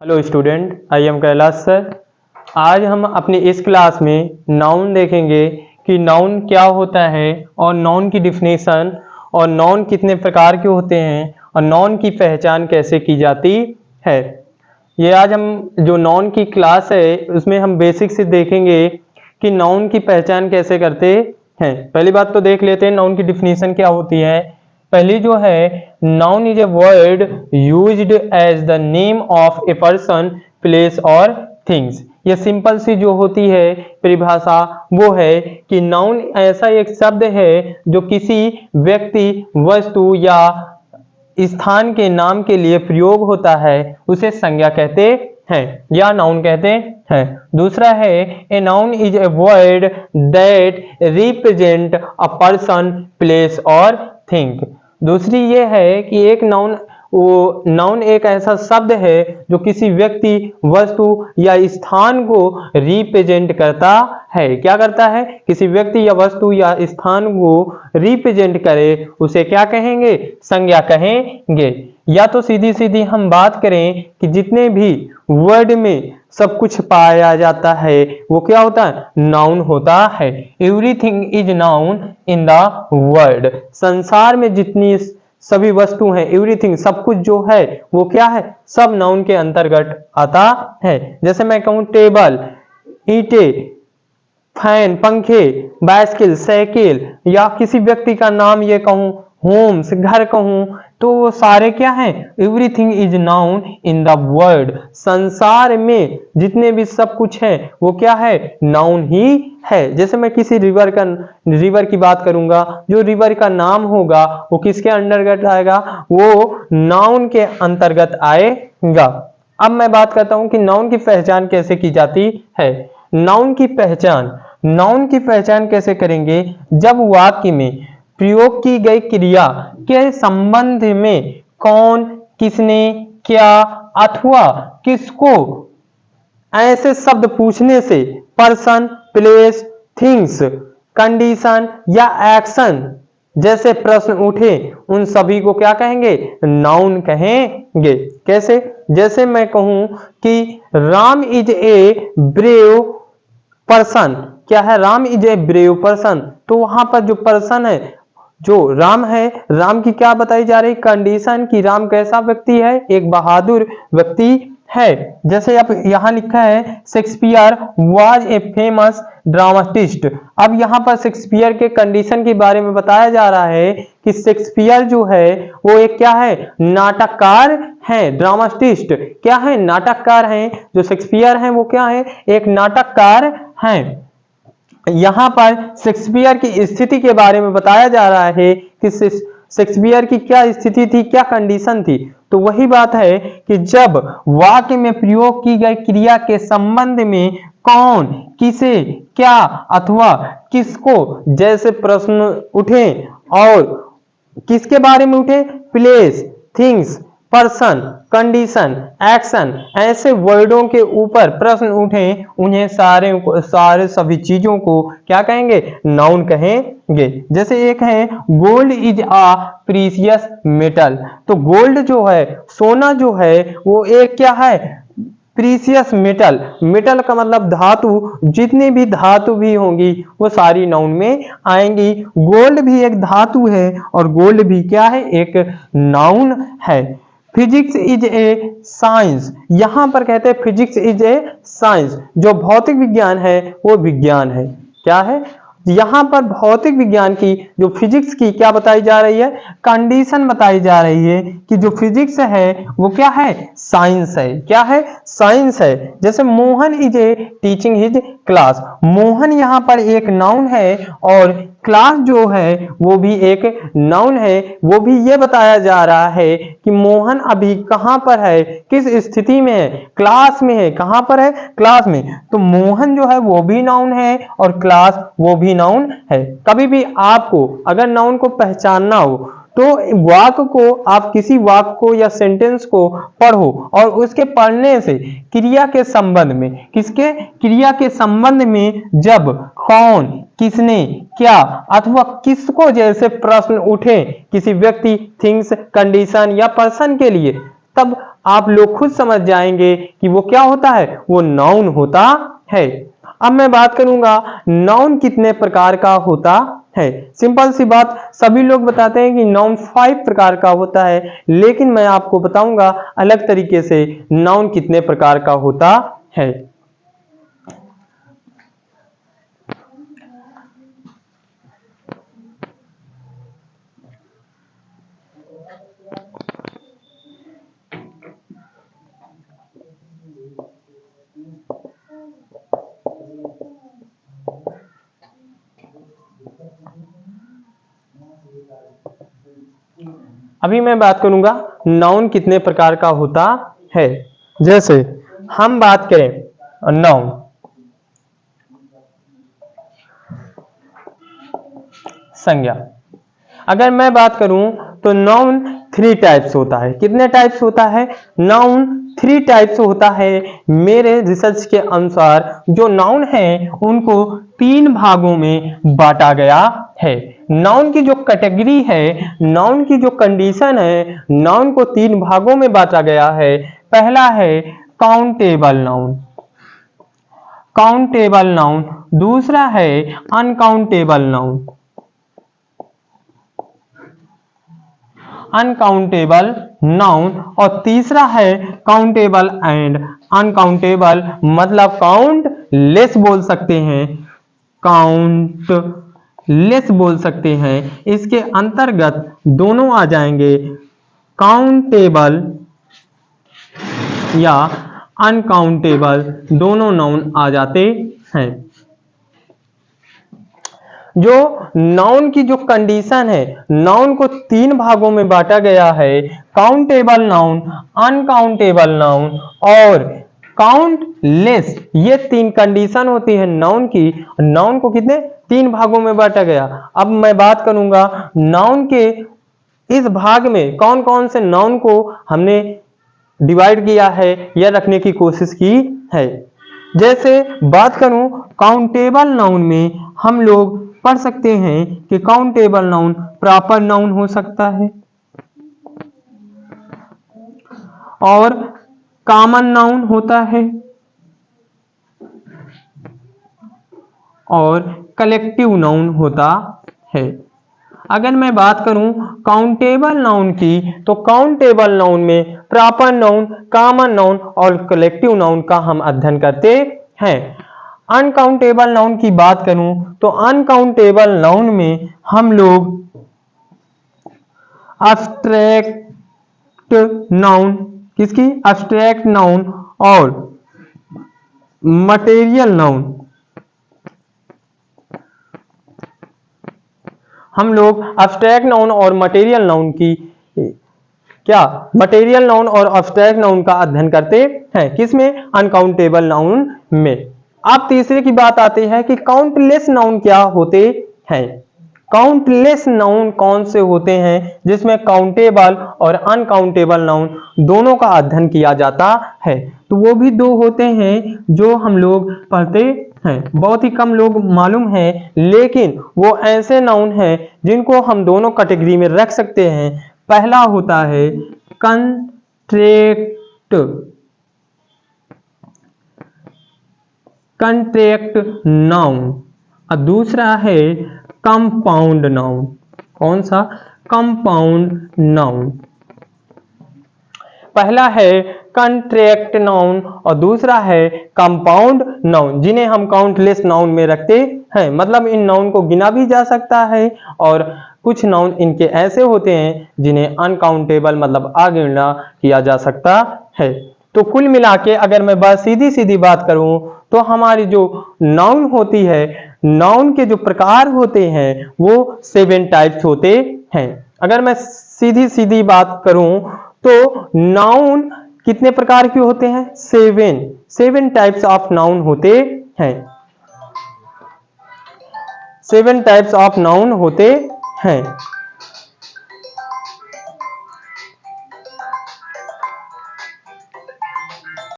Hello student, I am Kailash sir. आज हम अपनी इस क्लास में नाउन देखेंगे कि नाउन क्या होता है और नाउन की डिफिनेशन और नाउन कितने प्रकार के होते हैं और नाउन की पहचान कैसे की जाती है। ये आज हम जो नाउन की क्लास है उसमें हम बेसिक से देखेंगे कि नाउन की पहचान कैसे करते हैं। पहली बात तो देख लेते हैं नाउन की डिफिनेशन क्या होती है। पहली जो है, noun is a word used as the name of a person, place और थिंग्स। ये सिंपल सी जो होती है परिभाषा वो है कि नाउन ऐसा एक शब्द है जो किसी व्यक्ति, वस्तु या स्थान के नाम के लिए प्रयोग होता है, उसे संज्ञा कहते हैं या नाउन कहते हैं। दूसरा है, a noun is a word that represent a person, place और थिंग। दूसरी ये है कि एक नाउन एक ऐसा शब्द है जो किसी व्यक्ति, वस्तु या स्थान को रिप्रेजेंट करता है। क्या करता है? किसी व्यक्ति या वस्तु या स्थान को रिप्रेजेंट करे उसे क्या कहेंगे? संज्ञा कहेंगे। या तो सीधी सीधी हम बात करें कि जितने भी वर्ड में सब कुछ पाया जाता है वो क्या होता है? नाउन होता है। Everything is noun in the world. संसार में जितनी सभी वस्तु हैं, एवरीथिंग सब कुछ जो है वो क्या है? सब नाउन के अंतर्गत आता है। जैसे मैं कहूं टेबल, ईंटे, फैन, पंखे, बाइसिकल, साइकिल, या किसी व्यक्ति का नाम ये कहूं होम्स, घर कहूं, तो वो सारे क्या हैं? Everything is noun in the world. संसार में जितने भी सब कुछ है वो क्या है? नाउन ही है। जैसे मैं किसी रिवर की बात करूंगा, जो रिवर का नाम होगा वो किसके अंतर्गत आएगा? वो नाउन के अंतर्गत आएगा। अब मैं बात करता हूं कि नाउन की पहचान कैसे की जाती है। नाउन की पहचान कैसे करेंगे? जब वाक्य में प्रयोग की गई क्रिया के संबंध में कौन, किसने, क्या अथवा किसको ऐसे शब्द पूछने से पर्सन, प्लेस, थिंग्स, कंडीशन या एक्शन जैसे प्रश्न उठे उन सभी को क्या कहेंगे? नाउन कहेंगे। कैसे? जैसे मैं कहूं कि Ram is a brave person. क्या है? Ram is a brave person. तो वहां पर जो पर्सन है, जो राम है, राम की क्या बताई जा रही? कंडीशन की राम कैसा व्यक्ति है? एक बहादुर व्यक्ति है। जैसे अब यहां लिखा है Shakespeare was a famous dramatist. अब यहां पर शेक्सपियर के कंडीशन के बारे में बताया जा रहा है कि शेक्सपियर जो है वो एक क्या है? नाटककार है। ड्रामाटिस्ट क्या है? नाटककार हैं। जो शेक्सपियर हैं वो क्या है? एक नाटककार हैं। यहां पर शेक्सपियर की स्थिति के बारे में बताया जा रहा है कि शेक्सपियर की क्या स्थिति थी, क्या कंडीशन थी। तो वही बात है कि जब वाक्य में प्रयोग की गई क्रिया के संबंध में कौन, किसे, क्या अथवा किसको जैसे प्रश्न उठे, और किसके बारे में उठे? Place, things, person, condition, action ऐसे वर्डों के ऊपर प्रश्न उठे, उन्हें सारे सभी चीजों को क्या कहेंगे? नाउन कहेंगे। जैसे एक है gold is a precious metal. तो गोल्ड जो है, सोना जो है, वो एक क्या है? Precious metal. मेटल का मतलब धातु। जितनी भी धातु भी होंगी वो सारी नाउन में आएंगी। गोल्ड भी एक धातु है और गोल्ड भी क्या है? एक नाउन है। Physics is a science. यहां पर कहते हैं फिजिक्स इज ए साइंस। जो भौतिक विज्ञान है वो विज्ञान है। क्या है? यहां पर भौतिक विज्ञान की, जो फिजिक्स की क्या बताई जा रही है? कंडीशन बताई जा रही है कि जो फिजिक्स है वो क्या है? साइंस है। क्या है? साइंस है। जैसे Mohan is a teaching his class. Mohan यहां पर एक नाउन है और क्लास जो है वो भी एक नाउन है। वो भी ये बताया जा रहा है कि मोहन अभी कहां पर है, किस स्थिति में है? क्लास में है। कहां पर है? क्लास में। तो मोहन जो है वो भी नाउन है और क्लास वो भी नाउन है। कभी भी आपको अगर नाउन को पहचानना हो तो वाक्य को, आप किसी वाक्य को या सेंटेंस को पढ़ो और उसके पढ़ने से क्रिया के संबंध में, किसके? क्रिया के संबंध में जब कौन, किसने, क्या अथवा किसको जैसे प्रश्न उठे किसी व्यक्ति, थिंग्स, कंडीशन या पर्सन के लिए, तब आप लोग खुद समझ जाएंगे कि वो क्या होता है, वो नाउन होता है। अब मैं बात करूंगा नाउन कितने प्रकार का होता है। सिंपल सी बात, सभी लोग बताते हैं कि नाउन 5 प्रकार का होता है, लेकिन मैं आपको बताऊंगा अलग तरीके से नाउन कितने प्रकार का होता है। अभी मैं बात करूंगा नाउन कितने प्रकार का होता है। जैसे हम बात करें नाउन, संज्ञा। अगर मैं बात करूं तो नाउन 3 टाइप्स होता है। कितने टाइप्स होता है? नाउन 3 टाइप्स होता है। मेरे रिसर्च के अनुसार जो नाउन है उनको 3 भागों में बांटा गया है। नाउन की जो कैटेगरी है, नाउन की जो कंडीशन है, नाउन को 3 भागों में बांटा गया है। पहला है काउंटेबल नाउन, काउंटेबल नाउन। दूसरा है अनकाउंटेबल नाउन, अनकाउंटेबल नाउन। और तीसरा है काउंटेबल एंड अनकाउंटेबल, मतलब काउंट लेस बोल सकते हैं, काउंट लेस बोल सकते हैं। इसके अंतर्गत दोनों आ जाएंगे, काउंटेबल या अनकाउंटेबल, दोनों नाउन आ जाते हैं। जो नाउन की जो कंडीशन है, नाउन को 3 भागों में बांटा गया है, काउंटेबल नाउन, अनकाउंटेबल नाउन और काउंट लेस। ये 3 कंडीशन होती है नाउन की। नाउन को कितने 3 भागों में बांटा गया। अब मैं बात करूंगा नाउन के इस भाग में कौन कौन से नाउन को हमने डिवाइड किया है या रखने की कोशिश की है। जैसे बात करूं काउंटेबल नाउन में, हम लोग पढ़ सकते हैं कि काउंटेबल नाउन प्रॉपर नाउन हो सकता है और कॉमन नाउन होता है और कलेक्टिव नाउन होता है। अगर मैं बात करूं काउंटेबल नाउन की, तो काउंटेबल नाउन में प्रॉपर नाउन, कॉमन नाउन और कलेक्टिव नाउन का हम अध्ययन करते हैं। अनकाउंटेबल नाउन की बात करूं तो अनकाउंटेबल नाउन में हम लोग एब्स्ट्रैक्ट नाउन, किसकी? एब्स्ट्रैक्ट नाउन और मटेरियल नाउन, हम लोग एब्स्ट्रैक्ट नाउन और मटेरियल नाउन की क्या मटेरियल नाउन और एब्स्ट्रैक्ट नाउन का अध्ययन करते हैं। किसमें? अनकाउंटेबल नाउन में। अब तीसरे की बात आती है कि काउंटलेस नाउन क्या होते हैं। काउंटलेस नाउन कौन से होते हैं जिसमें काउंटेबल और अनकाउंटेबल नाउन दोनों का अध्ययन किया जाता है। तो वो भी 2 होते हैं जो हम लोग पढ़ते हैं। बहुत ही कम लोग मालूम है, लेकिन वो ऐसे नाउन हैं जिनको हम दोनों कैटेगरी में रख सकते हैं। पहला होता है कंट्रैक्ट, कंट्रैक्ट नाउन और दूसरा है कंपाउंड नाउन। कौन सा? Compound noun. पहला है कंट्रैक्ट नाउन और दूसरा है कंपाउंड नाउन, जिन्हें हम काउंटलेस नाउन में रखते हैं। मतलब इन नाउन को गिना भी जा सकता है और कुछ नाउन इनके ऐसे होते हैं जिन्हें अनकाउंटेबल मतलब अगिना किया जा सकता है। तो कुल मिला के अगर मैं बात सीधी सीधी बात करूं तो हमारी जो नाउन होती है, नाउन के जो प्रकार होते हैं वो 7 टाइप्स होते हैं। अगर मैं सीधी सीधी बात करूं तो नाउन कितने प्रकार के होते हैं? 7 टाइप्स ऑफ नाउन होते हैं। 7 टाइप्स ऑफ नाउन होते हैं।